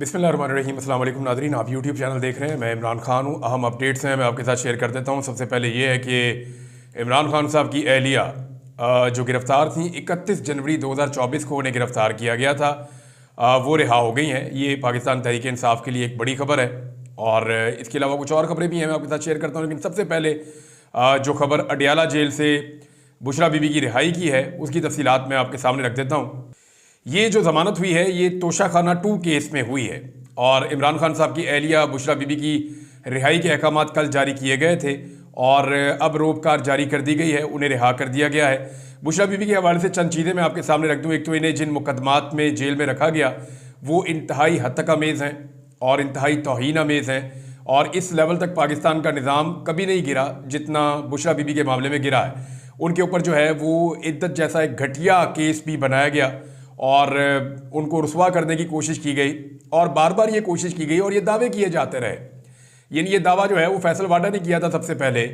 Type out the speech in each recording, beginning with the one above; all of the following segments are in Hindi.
बिस्मिल्लाहिर्रहमानिर्रहीम। अस्सलाम वालेकुम नाज़रीन, आप यूट्यूब चैनल देख रहे हैं। मैं इमरान खान हूँ। अहम अपडेट्स हैं, मैं आपके साथ शेयर कर देता हूँ। सबसे पहले ये है कि इमरान खान साहब की अहलिया जो गिरफ़्तार थी 31 जनवरी 2024 को उन्हें गिरफ़्तार किया गया था, वो रिहा हो गई हैं। ये पाकिस्तान तहरीक इंसाफ के लिए एक बड़ी खबर है और इसके अलावा कुछ और ख़बरें भी हैं, मैं आपके साथ शेयर करता हूँ। लेकिन सबसे पहले जो खबर अडियाला जेल से बुशरा बीबी की रिहाई की है उसकी तफसीलात मैं आपके सामने रख देता हूँ। ये जो ज़मानत हुई है ये तोशाखाना 2 केस में हुई है और इमरान खान साहब की अहलिया बुशरा बीबी की रिहाई के अहकाम कल जारी किए गए थे और अब रोबकार जारी कर दी गई है, उन्हें रिहा कर दिया गया है। बुशरा बीबी के हवाले से चंद चीज़ें मैं आपके सामने रख दूँ। एक तो इन्हें जिन मुकदमात में जेल में रखा गया वो इंतहाई हद तक आमेज़ हैं और इंतहाई तौहीन आमेज़ हैं और इस लेवल तक पाकिस्तान का निज़ाम कभी नहीं गिरा जितना बुशरा बीबी के मामले में गिरा है। उनके ऊपर जो है वो इद्दत जैसा एक घटिया केस भी बनाया गया और उनको रुसवा करने की कोशिश की गई और बार बार ये कोशिश की गई और ये दावे किए जाते रहे। यानी ये दावा जो है वो फैसल वाडा ने किया था सबसे पहले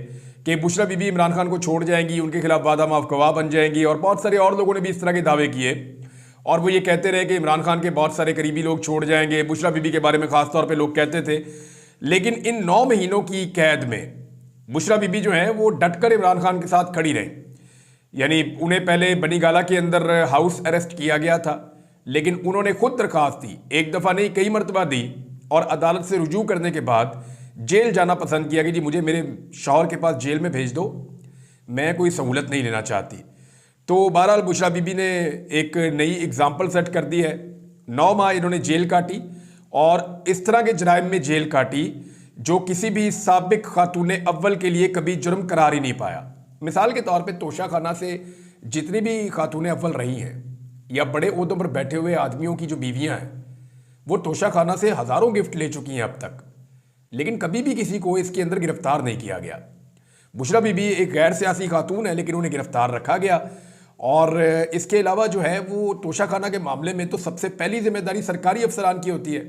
कि बुशरा बीबी इमरान खान को छोड़ जाएंगी, उनके खिलाफ वादा माफ गवाह बन जाएंगी और बहुत सारे और लोगों ने भी इस तरह के दावे किए और वो ये कहते रहे कि इमरान खान के बहुत सारे करीबी लोग छोड़ जाएंगे। बुशरा बीबी के बारे में खास तौर पर लोग कहते थे। लेकिन इन 9 महीनों की कैद में बुशरा बीबी जो है वो डटकर इमरान खान के साथ खड़ी रही। यानी उन्हें पहले बनीगाला के अंदर हाउस अरेस्ट किया गया था, लेकिन उन्होंने खुद दरखास्त दी, एक दफ़ा नहीं कई मरतबा दी और अदालत से रुजू करने के बाद जेल जाना पसंद किया कि जी मुझे मेरे शौहर के पास जेल में भेज दो, मैं कोई सहूलत नहीं लेना चाहती। तो बहरहाल बुशरा बीबी ने एक नई एग्जाम्पल सेट कर दी है। 9 माह इन्होंने जेल काटी और इस तरह के जराइम में जेल काटी जो किसी भी साबिक खातून अव्वल के लिए कभी जुर्म करार ही नहीं पाया। मिसाल के तौर पे तोशाखाना से जितनी भी खातून अव्वल रही हैं या बड़े ओहदों पर बैठे हुए आदमियों की जो बीवियां हैं वो तोशाखाना से हज़ारों गिफ्ट ले चुकी हैं अब तक, लेकिन कभी भी किसी को इसके अंदर गिरफ्तार नहीं किया गया। बुशरा बीबी एक गैर सियासी खातून है लेकिन उन्हें गिरफ्तार रखा गया और इसके अलावा जो है वो तोशाखाना के मामले में तो सबसे पहली जिम्मेदारी सरकारी अफसरान की होती है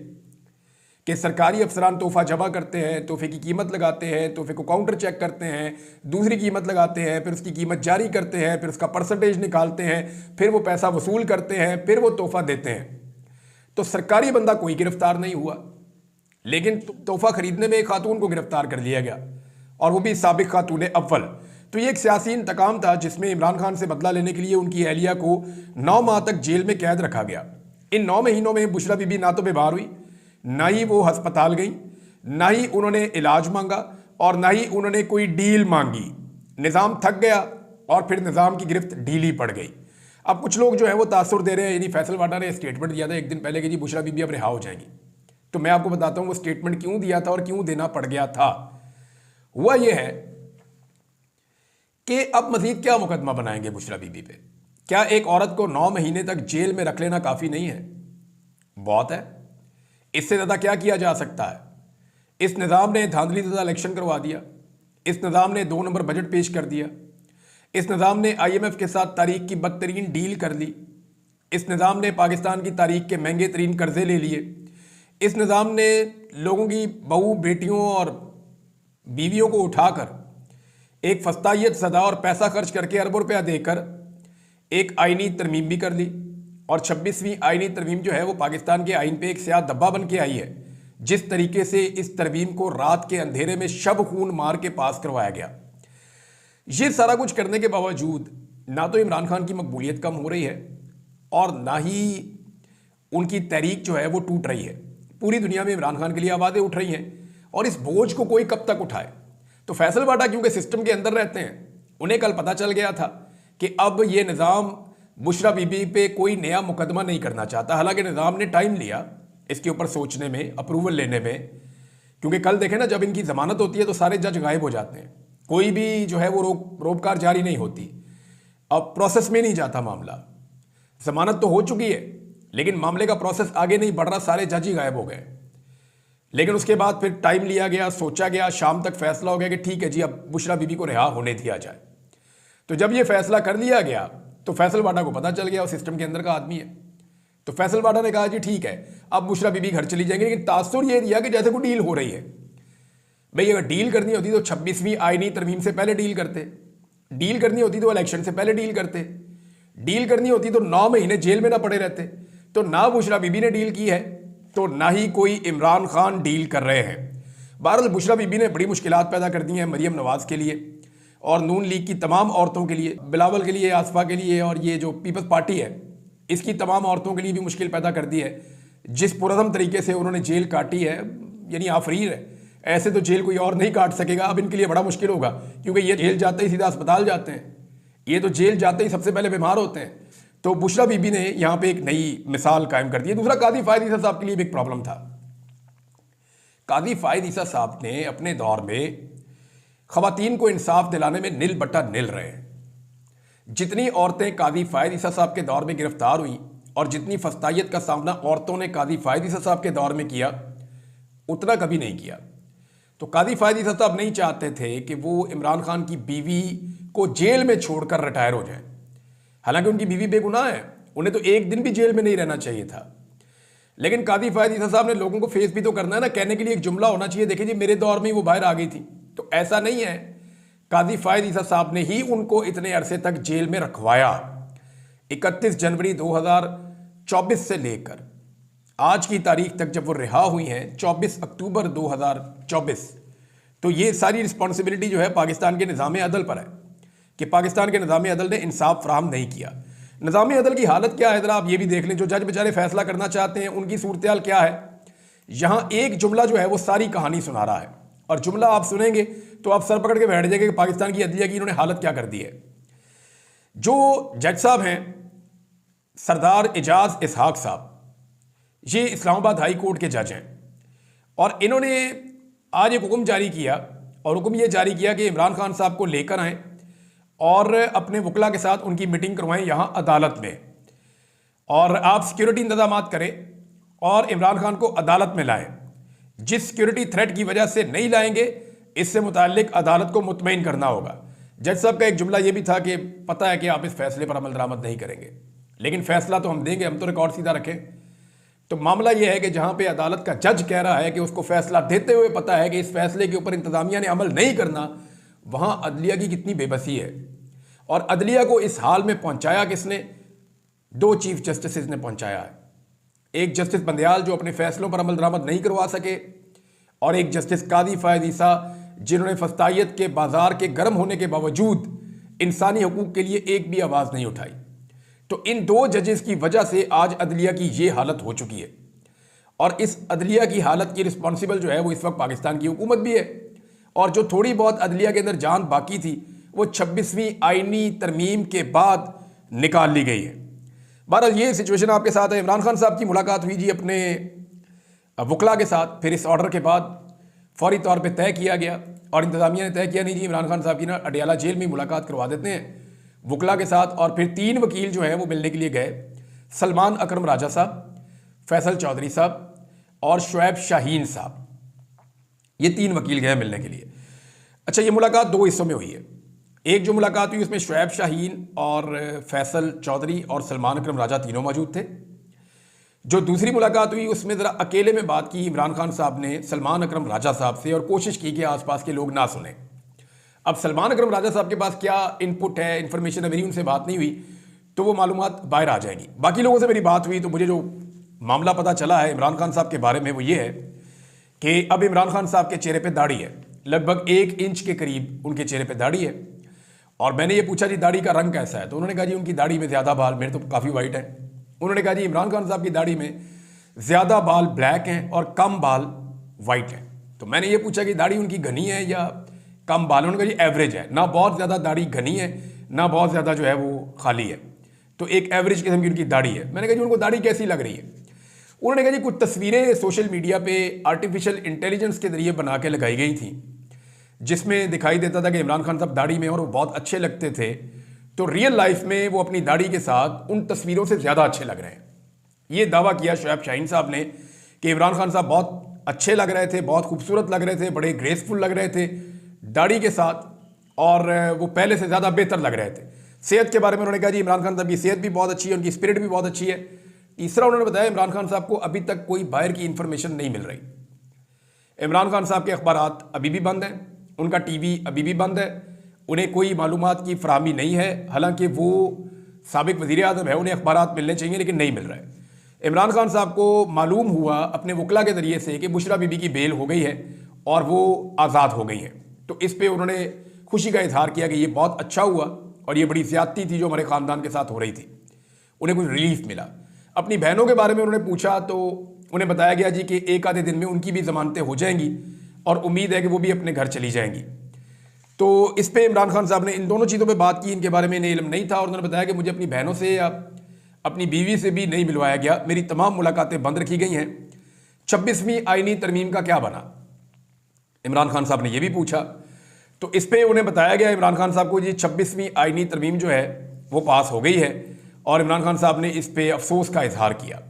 कि सरकारी अफसरान तोहफा जमा करते हैं, तोहफे की कीमत लगाते हैं, तोहफे को काउंटर चेक करते हैं, दूसरी कीमत लगाते हैं, फिर उसकी कीमत जारी करते हैं, फिर उसका परसेंटेज निकालते हैं, फिर वो पैसा वसूल करते हैं, फिर वो तोहफा देते हैं। तो सरकारी बंदा कोई गिरफ्तार नहीं हुआ, लेकिन तोहफा खरीदने में एक खातून को गिरफ्तार कर लिया गया और वो भी साबिक खातून अव्वल। तो ये एक सियासी इंतकाम था जिसमें इमरान खान से बदला लेने के लिए उनकी अहलिया को 9 माह तक जेल में कैद रखा गया। इन 9 महीनों में बुशरा बीबी ना तो बीमार हुई, ना ही वो अस्पताल गई, ना ही उन्होंने इलाज मांगा और ना ही उन्होंने कोई डील मांगी। निज़ाम थक गया और फिर निज़ाम की गिरफ्त ढीली पड़ गई। अब कुछ लोग जो है वो तासुर दे रहे हैं। यानी फैसल वाडा ने स्टेटमेंट दिया था एक दिन पहले कि जी बुशरा बीबी अब रिहा हो जाएंगी। तो मैं आपको बताता हूँ वो स्टेटमेंट क्यों दिया था और क्यों देना पड़ गया था। हुआ ये है कि अब मजीद क्या मुकदमा बनाएंगे बुशरा बीबी पे। क्या एक औरत को 9 महीने तक जेल में रख लेना काफ़ी नहीं है? बहुत है। इससे ज़्यादा क्या किया जा सकता है? इस निज़ाम ने धांधलीज़दा इलेक्शन करवा दिया, इस निज़ाम ने 2 नंबर बजट पेश कर दिया, इस निज़ाम ने IMF के साथ तारीख की बदतरीन डील कर ली, इस निज़ाम ने पाकिस्तान की तारीख के महंगे तरीन कर्जे ले लिए, इस निज़ाम ने लोगों की बहू बेटियों और बीवियों को उठाकर एक फस्तायत सदा और पैसा खर्च करके अरबों रुपया देकर एक आईनी तरमीम भी कर ली और 26वीं आईनी तरमीम जो है वो पाकिस्तान के आइन पे एक स्याह धब्बा बन के आई है। जिस तरीके से इस तरमीम को रात के अंधेरे में शब खून मार के पास करवाया गया, ये सारा कुछ करने के बावजूद ना तो इमरान खान की मकबूलियत कम हो रही है और ना ही उनकी तहरीक जो है वो टूट रही है। पूरी दुनिया में इमरान खान के लिए आवाज़ें उठ रही हैं और इस बोझ को कोई कब तक उठाए। तो फैसल वाडा क्योंकि सिस्टम के अंदर रहते हैं, उन्हें कल पता चल गया था कि अब ये निज़ाम बुशरा बीबी पे कोई नया मुकदमा नहीं करना चाहता। हालांकि निज़ाम ने टाइम लिया इसके ऊपर सोचने में, अप्रूवल लेने में, क्योंकि कल देखें ना जब इनकी ज़मानत होती है तो सारे जज गायब हो जाते हैं, कोई भी जो है वो रोबकार जारी नहीं होती, अब प्रोसेस में नहीं जाता मामला। ज़मानत तो हो चुकी है लेकिन मामले का प्रोसेस आगे नहीं बढ़ रहा, सारे जज ही गायब हो गए। लेकिन उसके बाद फिर टाइम लिया गया, सोचा गया, शाम तक फैसला हो गया कि ठीक है जी अब बुशरा बीबी को रिहा होने दिया जाए। तो जब ये फैसला कर लिया गया तो फैसल वाडा को पता चल गया वो सिस्टम के अंदर का आदमी है। तो फैसल वाडा ने कहा जी ठीक है अब बुशरा बीबी घर चली जाएंगे, लेकिन तासुर ये दिया कि जैसे कोई डील हो रही है। भाई अगर डील करनी होती तो 26वीं आईनी तरमीम से पहले डील करते, डील करनी होती तो इलेक्शन से पहले डील करते, डील करनी होती तो 9 महीने जेल में ना पड़े रहते। तो ना बुशरा बीबी ने डील की है तो ना ही कोई इमरान खान डील कर रहे हैं। बहरहाल बुशरा बीबी ने बड़ी मुश्किलात पैदा कर दी हैं मरीम नवाज़ के लिए और नून लीग की तमाम औरतों के लिए, बिलावल के लिए, आसफा के लिए, और ये जो पीपल्स पार्टी है इसकी तमाम औरतों के लिए भी मुश्किल पैदा कर दी है। जिस पुरअज़म तरीके से उन्होंने जेल काटी है, यानी आफरीर है, ऐसे तो जेल कोई और नहीं काट सकेगा। अब इनके लिए बड़ा मुश्किल होगा, क्योंकि ये जेल जाते ही सीधा अस्पताल जाते हैं, ये तो जेल जाते ही सबसे पहले बीमार होते हैं। तो बुशरा बीबी ने यहाँ पे एक नई मिसाल कायम कर दी है। दूसरा, काजी फायद ईसा साहब के लिए भी एक प्रॉब्लम था। काजी फायद ईसा साहब ने अपने दौर में ख़वातीन को इंसाफ दिलाने में निल बट्टा निल रहे हैं। जितनी औरतें काजी फायद ईसा साहब के दौर में गिरफ्तार हुई और जितनी फस्तायत का सामना औरतों ने काजी फायद ईसा साहब के दौर में किया, उतना कभी नहीं किया। तो काजी फायद ईसा साहब नहीं चाहते थे कि वो इमरान खान की बीवी को जेल में छोड़कर रिटायर हो जाए। हालांकि उनकी बीवी बेगुनाह है, उन्हें तो एक दिन भी जेल में नहीं रहना चाहिए था। लेकिन काजी फायद ईसा साहब ने लोगों को फेस भी तो करना है ना, कहने के लिए एक जुमला होना चाहिए, देखिए जी मेरे दौर में ही वो बाहर आ गई थी। तो ऐसा नहीं है, काजी फायद ईसा साहब ने ही उनको इतने अरसे तक जेल में रखवाया। 31 जनवरी 2024 से लेकर आज की तारीख तक जब वो रिहा हुई हैं 24 अक्टूबर 2024, तो ये सारी रिस्पॉन्सिबिलिटी जो है पाकिस्तान के निज़ाम अदल पर है कि पाकिस्तान के निज़ाम अदल ने इंसाफ फराहम नहीं किया। निज़ाम अदल की हालत क्या है ज़रा आप ये भी देख लें। जो जज बेचारे फैसला करना चाहते हैं उनकी सूरत हाल क्या है। यहाँ एक जुमला जो है वो सारी कहानी सुना रहा है, और जुमला आप सुनेंगे तो आप सर पकड़ के बैठ जाएंगे कि पाकिस्तान की अदलिया की इन्होंने हालत क्या कर दी है। जो जज साहब हैं सरदार एजाज इसहाक साहब, ये इस्लामाबाद हाई कोर्ट के जज हैं, और इन्होंने आज एक हुक्म जारी किया, और हुक्म ये जारी किया कि इमरान खान साहब को लेकर आएँ और अपने वकला के साथ उनकी मीटिंग करवाएं यहाँ अदालत में, और आप सिक्योरिटी इंतजाम करें और इमरान खान को अदालत में लाएं। जिस सिक्योरिटी थ्रेट की वजह से नहीं लाएंगे, इससे मुताल्लिक अदालत को मुतमईन करना होगा। जज साहब का एक जुमला ये भी था कि पता है कि आप इस फैसले पर अमल दरामद नहीं करेंगे, लेकिन फैसला तो हम देंगे, हम तो रिकॉर्ड सीधा रखें। तो मामला यह है कि जहाँ पे अदालत का जज कह रहा है कि उसको फैसला देते हुए पता है कि इस फैसले के ऊपर इंतजामिया ने अमल नहीं करना, वहाँ अदलिया की कितनी बेबसी है। और अदलिया को इस हाल में पहुँचाया किसने? 2 चीफ जस्टिस ने पहुँचाया है। एक जस्टिस बंदयाल जो अपने फैसलों पर अमल दरामद नहीं करवा सके, और एक जस्टिस काजी फायद ईसा जिन्होंने फस्तायत के बाजार के गर्म होने के बावजूद इंसानी हकूक़ के लिए एक भी आवाज़ नहीं उठाई। तो इन 2 जजेस की वजह से आज अदलिया की ये हालत हो चुकी है, और इस अदलिया की हालत की रिस्पॉन्सिबल जो है वो इस वक्त पाकिस्तान की हुकूमत भी है। और जो थोड़ी बहुत अदलिया के अंदर जान बाकी थी वो 26वीं आईनी तरमीम के बाद निकाल ली गई है। बहरहाल ये सिचुएशन आपके साथ है। इमरान खान साहब की मुलाकात हुई जी अपने वकला के साथ, फिर इस ऑर्डर के बाद फौरी तौर पे तय किया गया, और इंतज़ामिया ने तय किया नहीं जी इमरान खान साहब की ना अडियाला जेल में मुलाकात करवा देते हैं वकला के साथ। और फिर 3 वकील जो हैं वो मिलने के लिए गए, सलमान अकरम राजा साहब, फैसल चौधरी साहब और शुएब शाहीन साहब, ये 3 वकील गए मिलने के लिए। अच्छा, ये मुलाकात 2 हिस्सों में हुई है। एक जो मुलाकात हुई उसमें शुएब शाहीन और फैसल चौधरी और सलमान अकरम राजा तीनों मौजूद थे। जो दूसरी मुलाकात हुई उसमें ज़रा अकेले में बात की इमरान खान साहब ने सलमान अकरम राजा साहब से, और कोशिश की कि आसपास के लोग ना सुने। अब सलमान अकरम राजा साहब के पास क्या इनपुट है, इन्फॉर्मेशन है, मेरी उनसे बात नहीं हुई तो वो मालूमात बाहर आ जाएगी। बाकी लोगों से मेरी बात हुई तो मुझे जो मामला पता चला है इमरान खान साहब के बारे में वो ये है कि अब इमरान खान साहब के चेहरे पे दाढ़ी है, लगभग 1 इंच के करीब उनके चेहरे पे दाढ़ी है। और मैंने ये पूछा जी दाढ़ी का रंग कैसा है, तो उन्होंने कहा जी उनकी दाढ़ी में ज़्यादा बाल, मेरे तो काफ़ी वाइट है। उन्होंने कहा जी इमरान खान साहब की दाढ़ी में ज़्यादा बाल ब्लैक हैं और कम बाल वाइट हैं। तो मैंने ये पूछा कि दाढ़ी उनकी घनी है या कम बाल? उन्होंने कहा जी एवरेज है, ना बहुत ज़्यादा दाढ़ी घनी है ना बहुत ज़्यादा जो है वो खाली है, तो एक एवरेज किस्म की उनकी दाढ़ी है। मैंने कहा जी उनको दाढ़ी कैसी लग रही है? उन्होंने कहा जी कुछ तस्वीरें सोशल मीडिया पे आर्टिफिशियल इंटेलिजेंस के जरिए बना के लगाई गई थी, जिसमें दिखाई देता था कि इमरान खान साहब दाढ़ी में और वो बहुत अच्छे लगते थे, तो रियल लाइफ में वो अपनी दाढ़ी के साथ उन तस्वीरों से ज़्यादा अच्छे लग रहे हैं। ये दावा किया शुएब शाहीन साहब ने कि इमरान खान साहब बहुत अच्छे लग रहे थे, बहुत खूबसूरत लग रहे थे, बड़े ग्रेसफुल लग रहे थे दाढ़ी के साथ, और वो पहले से ज़्यादा बेहतर लग रहे थे। सेहत के बारे में उन्होंने कहा जी इमरान खान साहब की सेहत भी बहुत अच्छी है, उनकी स्पिरिट भी बहुत अच्छी है। तीसरा उन्होंने बताया इमरान खान साहब को अभी तक कोई बाहर की इंफॉर्मेशन नहीं मिल रही। इमरान खान साहब के अखबारात अभी भी बंद हैं, उनका टीवी अभी भी बंद है, उन्हें कोई मालूमात की फराहमी नहीं है। हालांकि वो साबिक वज़ीर आज़म है, उन्हें अखबारात मिलने चाहिए लेकिन नहीं मिल रहे। इमरान खान साहब को मालूम हुआ अपने वकला के ज़रिए से कि बुशरा बीबी की बेल हो गई है और वो आज़ाद हो गई हैं। तो इस पे उन्होंने खुशी का इजहार किया कि ये बहुत अच्छा हुआ और ये बड़ी ज़्यादती थी जो हमारे ख़ानदान के साथ हो रही थी। उन्हें कुछ रिलीफ मिला। अपनी बहनों के बारे में उन्होंने पूछा तो उन्हें बताया गया जी कि एक आधे दिन में उनकी भी ज़मानतें हो जाएंगी और उम्मीद है कि वो भी अपने घर चली जाएंगी। तो इस पे इमरान खान साहब ने इन दोनों चीज़ों पे बात की, इनके बारे में इन्हें इल्म नहीं था और उन्होंने बताया कि मुझे अपनी बहनों से या अपनी बीवी से भी नहीं मिलवाया गया, मेरी तमाम मुलाकातें बंद रखी गई हैं। 26वीं आईनी तरमीम का क्या बना, इमरान खान साहब ने यह भी पूछा। तो इस पे उन्हें बताया गया इमरान खान साहब को जी 26वीं आईनी तरमीम जो है वो पास हो गई है और इमरान खान साहब ने इस पे अफसोस का इजहार किया।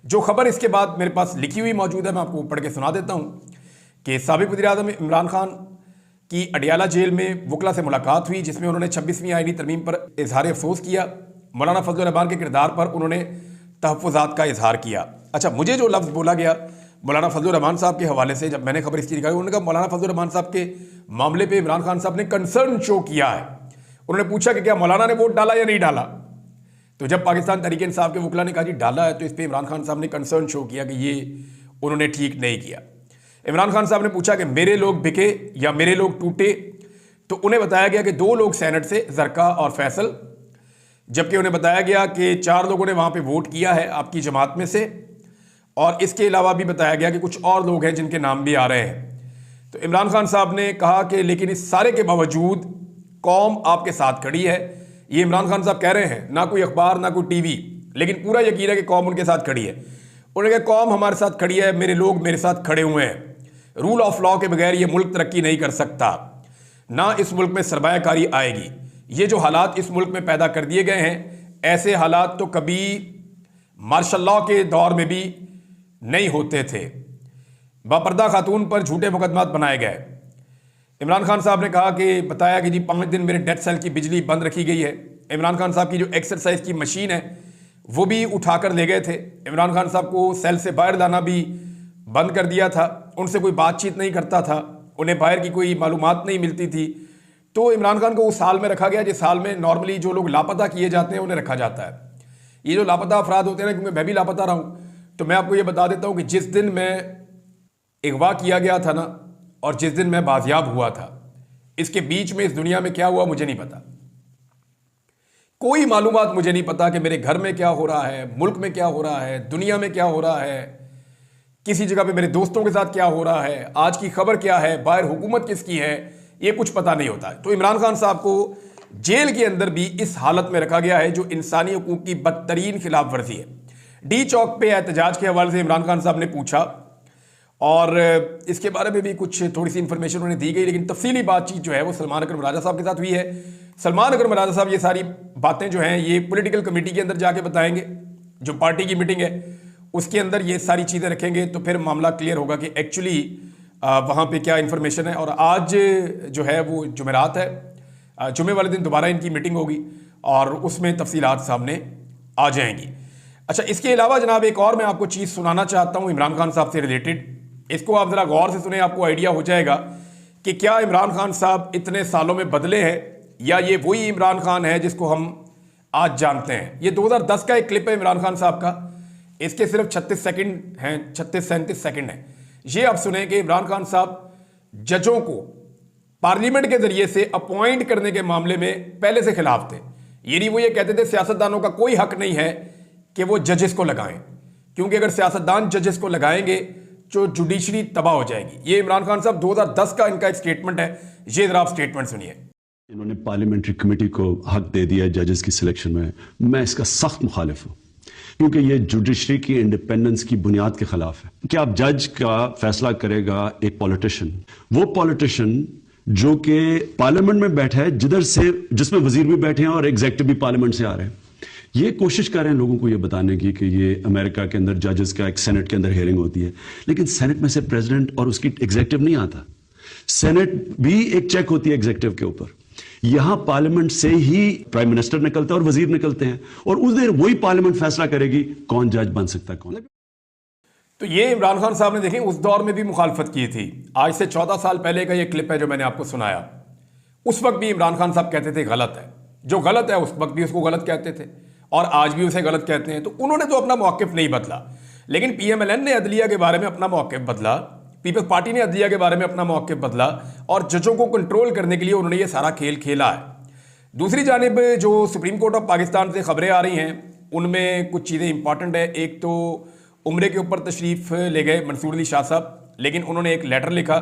जो खबर इसके बाद मेरे पास लिखी हुई मौजूद है, मैं आपको पढ़ के सुना देता हूँ कि साबिक़ वज़ीर-ए-आज़म इमरान खान की अडियाला जेल में वकला से मुलाकात हुई, जिसमें उन्होंने 26वीं आईनी तरमीम पर इजहार अफसोस किया। मौलाना फजल रहमान के किरदार पर उन्होंने तहफ़्फ़ुज़ात का इजहार किया। अच्छा, मुझे जो लफ्ज़ बोला गया मौलाना फजल रहमान साहब के हवाले से, जब मैंने खबर इसकी निकाली, उन्होंने कहा मौलाना फजल रहमान साहब के मामले पे इमरान खान साहब ने कंसर्न शो किया है। उन्होंने पूछा कि क्या मौलाना ने वोट डाला या नहीं डाला। तो जब पाकिस्तान तहरीक इंसाफ के वकला ने कहा जी डाला है, तो इस पर इमरान खान साहब ने कंसर्न शो किया कि ये उन्होंने ठीक नहीं किया। इमरान खान साहब ने पूछा कि मेरे लोग बिके या मेरे लोग टूटे, तो उन्हें बताया गया कि 2 लोग सेनेट से, जरका और फैसल, जबकि उन्हें बताया गया कि 4 लोगों ने वहां पे वोट किया है आपकी जमात में से, और इसके अलावा भी बताया गया कि कुछ और लोग हैं जिनके नाम भी आ रहे हैं। तो इमरान खान साहब ने कहा कि लेकिन इस सारे के बावजूद कौम आपके साथ खड़ी है। ये इमरान खान साहब कह रहे हैं, ना कोई अखबार ना कोई टीवी, लेकिन पूरा यकीन है कि कौम उनके साथ खड़ी है। उन्होंने कहा कौम हमारे साथ खड़ी है, मेरे लोग मेरे साथ खड़े हुए हैं। रूल ऑफ लॉ के बगैर ये मुल्क तरक्की नहीं कर सकता, ना इस मुल्क में सरमायाकारी आएगी। ये जो हालात इस मुल्क में पैदा कर दिए गए हैं, ऐसे हालात तो कभी मार्शल लॉ के दौर में भी नहीं होते थे। बापर्दा खातून पर झूठे मुकदमात बनाए गए। इमरान खान साहब ने कहा कि बताया कि जी 5 दिन मेरे डेथ सेल की बिजली बंद रखी गई है। इमरान खान साहब की जो एक्सरसाइज की मशीन है वो भी उठाकर ले गए थे। इमरान खान साहब को सेल से बाहर लाना भी बंद कर दिया था। उनसे कोई बातचीत नहीं करता था, उन्हें बाहर की कोई मालूमात नहीं मिलती थी। तो इमरान खान को उस हाल में रखा गया जिस हाल में नॉर्मली जो लोग लापता किए जाते हैं उन्हें रखा जाता है। ये जो लापता अफराद होते हैं ना, क्योंकि मैं भी लापता रहा हूँ, तो मैं आपको ये बता देता हूँ कि जिस दिन मैं अगवा किया गया था ना और जिस दिन मैं बाजियाब हुआ था, इसके बीच में इस दुनिया में क्या हुआ मुझे नहीं पता। कोई मालूमात मुझे नहीं पता कि मेरे घर में क्या हो रहा है, मुल्क में क्या हो रहा है, दुनिया में क्या हो रहा है, किसी जगह पे मेरे दोस्तों के साथ क्या हो रहा है, आज की खबर क्या है, बाहर हुकूमत किसकी है, ये कुछ पता नहीं होता है। तो इमरान खान साहब को जेल के अंदर भी इस हालत में रखा गया है जो इंसानी हुकूक की बदतरीन खिलाफ वर्जी है। डी चौक पे एहतजाज के हवाले से इमरान खान साहब ने पूछा और इसके बारे में भी कुछ थोड़ी सी इंफॉर्मेशन उन्हें दी गई, लेकिन तफसीली बातचीत जो है वो सलमान अकरम राजा साहब के साथ हुई है। सलमान अकरम राजा साहब ये सारी बातें जो हैं ये पॉलिटिकल कमेटी के अंदर जाके बताएंगे, जो पार्टी की मीटिंग है उसके अंदर ये सारी चीज़ें रखेंगे, तो फिर मामला क्लियर होगा कि एक्चुअली वहाँ पे क्या इन्फॉर्मेशन है। और आज जो है वो जुमेरात है, जुमे वाले दिन दोबारा इनकी मीटिंग होगी और उसमें तफसीलात सामने आ जाएंगी। अच्छा, इसके अलावा जनाब एक और मैं आपको चीज़ सुनाना चाहता हूँ इमरान खान साहब से रिलेटेड। इसको आप ज़रा गौर से सुने, आपको आइडिया हो जाएगा कि क्या इमरान खान साहब इतने सालों में बदले हैं या ये वही इमरान खान है जिसको हम आज जानते हैं। ये 2010 का एक क्लिप है इमरान खान साहब का, इसके सिर्फ 36 सेकंड हैं, 36-37 सेकंड हैं। ये आप सुने कि इमरान खान साहब जजों को पार्लियामेंट के जरिए से अपॉइंट करने के मामले में पहले से खिलाफ थे। यानी वो ये कहते थे सियासतदानों का कोई हक नहीं है कि वो जजेस को लगाएं, क्योंकि अगर सियासतदान जजेस को लगाएंगे तो जुडिशरी तबाह हो जाएगी। ये इमरान खान साहब 2010 का इनका एक स्टेटमेंट है, ये जरा आप स्टेटमेंट सुनिए। इन्होंने पार्लियामेंट्री कमेटी को हक दे दिया जजेस की सिलेक्शन में, मैं इसका सख्त मुखालिफ हूं, क्योंकि ये जुडिशरी की इंडिपेंडेंस की बुनियाद के खिलाफ है। कि आप जज का फैसला करेगा एक पॉलिटिशियन, वो पॉलिटिशियन जो कि पार्लियामेंट में बैठा है, जिसमें वजीर भी बैठे हैं और एग्जेक्टिव भी पार्लियामेंट से आ रहे हैं। ये कोशिश कर रहे हैं लोगों को ये बताने की कि ये अमेरिका के अंदर जजेस का एक सेनेट के अंदर हियरिंग होती है, लेकिन सेनेट में से प्रेसिडेंट और उसकी एग्जेक्टिव नहीं आता। सेनेट भी एक चेक होती है एग्जेक्टिव के ऊपर। यहां पार्लियामेंट से ही प्राइम मिनिस्टर निकलता है और वजीर निकलते हैं, और उस देर वही पार्लियामेंट फैसला करेगी कौन जज बन सकता है कौन। तो ये इमरान खान साहब ने देखें उस दौर में भी मुखालफत की थी। आज से 14 साल पहले का ये क्लिप है जो मैंने आपको सुनाया। उस वक्त भी इमरान खान साहब कहते थे गलत है, जो गलत है उस वक्त भी उसको गलत कहते थे, और आज भी उसे गलत कहते हैं, तो उन्होंने तो अपना मौक़िफ़ नहीं बदला। लेकिन PMLN ने अदलिया के बारे में अपना मौक़िफ़ बदला, पीपल्स पार्टी ने अदलिया के बारे में अपना मौक़िफ़ बदला और जजों को कंट्रोल करने के लिए उन्होंने ये सारा खेल खेला है। दूसरी जानिब जो सुप्रीम कोर्ट ऑफ पाकिस्तान से खबरें आ रही हैं उनमें कुछ चीज़ें इंपॉर्टेंट है। एक तो उम्रे के ऊपर तशरीफ़ ले गए मंसूर अली शाह साहब, लेकिन उन्होंने एक लेटर लिखा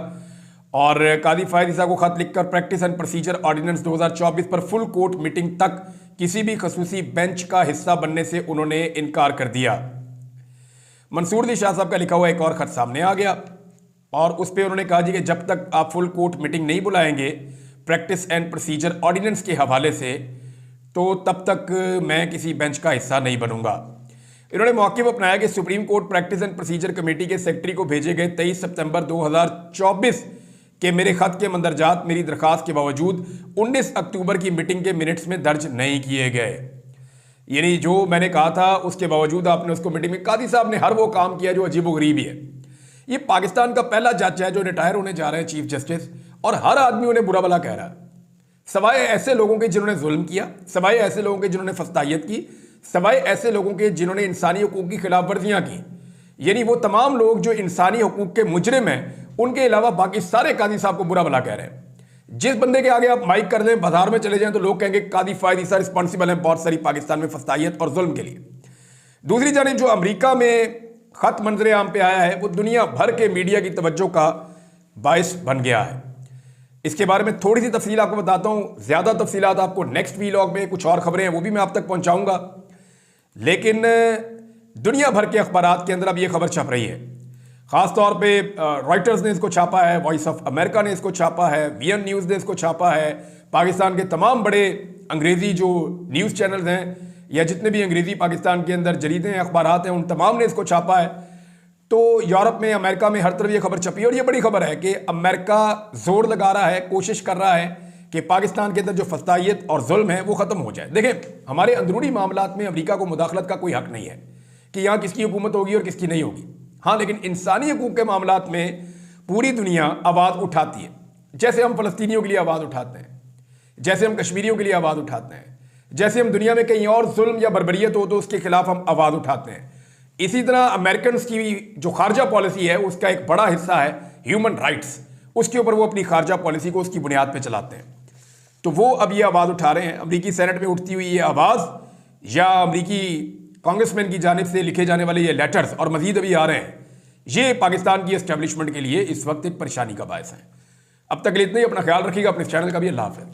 और कादी फायद ईसा को खत लिखकर प्रैक्टिस एंड प्रोसीजर ऑर्डिनेंस 2024 पर फुल कोर्ट मीटिंग तक किसी भी खसूसी बेंच का हिस्सा बनने से उन्होंने इनकार कर दिया। मंसूर अली शाह साहब का लिखा हुआ एक और खत सामने आ गया और उस पर उन्होंने कहा जी कि जब तक आप फुल कोर्ट मीटिंग नहीं बुलाएंगे प्रैक्टिस एंड प्रोसीजर ऑर्डिनेंस के हवाले से, तो तब तक मैं किसी बेंच का हिस्सा नहीं बनूंगा। इन्होंने मौक़िफ़ अपनाया कि supreme court practice and procedure committee के सेक्रेटरी को भेजे गए 23 सितंबर 2024 के मेरे खत के मंदरजात मेरी दरखास्त के बावजूद 19 अक्टूबर की मीटिंग के मिनट्स में दर्ज नहीं किए गए। यानी जो मैंने कहा था उसके बावजूद आपने उसको मीटिंग में, कादी साहब ने हर वो काम किया जो अजीबोगरीब ही है। ये पाकिस्तान का पहला जज है जो रिटायर होने जा रहे हैं चीफ जस्टिस, और हर आदमी उन्हें बुरा भला कह रहा है, सवाए ऐसे लोगों के जिन्होंने जुल्म किया, सवाए ऐसे लोगों के जिन्होंने फस्तायत की, सवाए ऐसे लोगों के जिन्होंने इंसानी हकूक़ की खिलाफ वर्जियाँ की। यानी वो तमाम लोग जो इंसानी हकूक़ के मुजरिम हैं, उनके अलावा बाकी सारे कादी साहब को बुरा भला कह रहे हैं। जिस बंदे के आगे आप माइक कर दें, बाजार में चले जाएं, तो लोग कहेंगे कादी फायद ईसा रिस्पॉन्सिबल है बहुत सारी पाकिस्तान में फस्तायत और जुल्म के लिए। दूसरी जानिब जो अमेरिका में खत मंजर आम पे आया है वो दुनिया भर के मीडिया की तवज्जो का बायस बन गया है। इसके बारे में थोड़ी सी तफसील आपको बताता हूँ, ज़्यादा तफसीलात आपको नेक्स्ट वीलॉग में, कुछ और खबरें हैं वो भी मैं आप तक पहुँचाऊँगा। लेकिन दुनिया भर के अखबारात के अंदर अब ये खबर छप रही है, ख़ास तौर पे रॉयटर्स ने इसको छापा है, वॉइस ऑफ अमेरिका ने इसको छापा है, VN न्यूज़ ने इसको छापा है, पाकिस्तान के तमाम बड़े अंग्रेज़ी जो न्यूज़ चैनल्स हैं या जितने भी अंग्रेज़ी पाकिस्तान के अंदर जरीदे हैं, अखबारात हैं, उन तमाम ने इसको छापा है। तो यूरोप में, अमेरिका में हर तरफ ये खबर छपी है और ये बड़ी खबर है कि अमेरिका जोर लगा रहा है, कोशिश कर रहा है कि पाकिस्तान के अंदर जो फस्तायत और जुल्म है वो ख़त्म हो जाए। देखें, हमारे अंदरूनी मामलात में अमेरिका को मुदाखलत का कोई हक नहीं है कि यहाँ किसकी हुकूमत होगी और किसकी नहीं होगी। हाँ, लेकिन इंसानी हकूक़ के मामलात में पूरी दुनिया आवाज़ उठाती है। जैसे हम फ़लस्तीनियों के लिए आवाज़ उठाते हैं, जैसे हम कश्मीरियों के लिए आवाज़ उठाते हैं, जैसे हम दुनिया में कहीं और जुल्म या बर्बरियत हो तो उसके खिलाफ हम आवाज़ उठाते हैं, इसी तरह अमेरिकन की जो खारजा पॉलिसी है उसका एक बड़ा हिस्सा है ह्यूमन राइट्स, उसके ऊपर वो अपनी खारजा पॉलिसी को उसकी बुनियाद पर चलाते हैं। तो वो अब ये आवाज़ उठा रहे हैं। अमरीकी सेनेट में उठती हुई ये आवाज़ या अमरीकी कांग्रेसमैन की जानिब से लिखे जाने वाले ये लेटर्स और मजीद अभी आ रहे हैं, ये पाकिस्तान की एस्टेब्लिशमेंट के लिए इस वक्त एक परेशानी का बायस है। अब तक के लिए इतना ही। अपना ख्याल रखिएगा, अपने चैनल का भी। अल्लाह हाफ़िज़।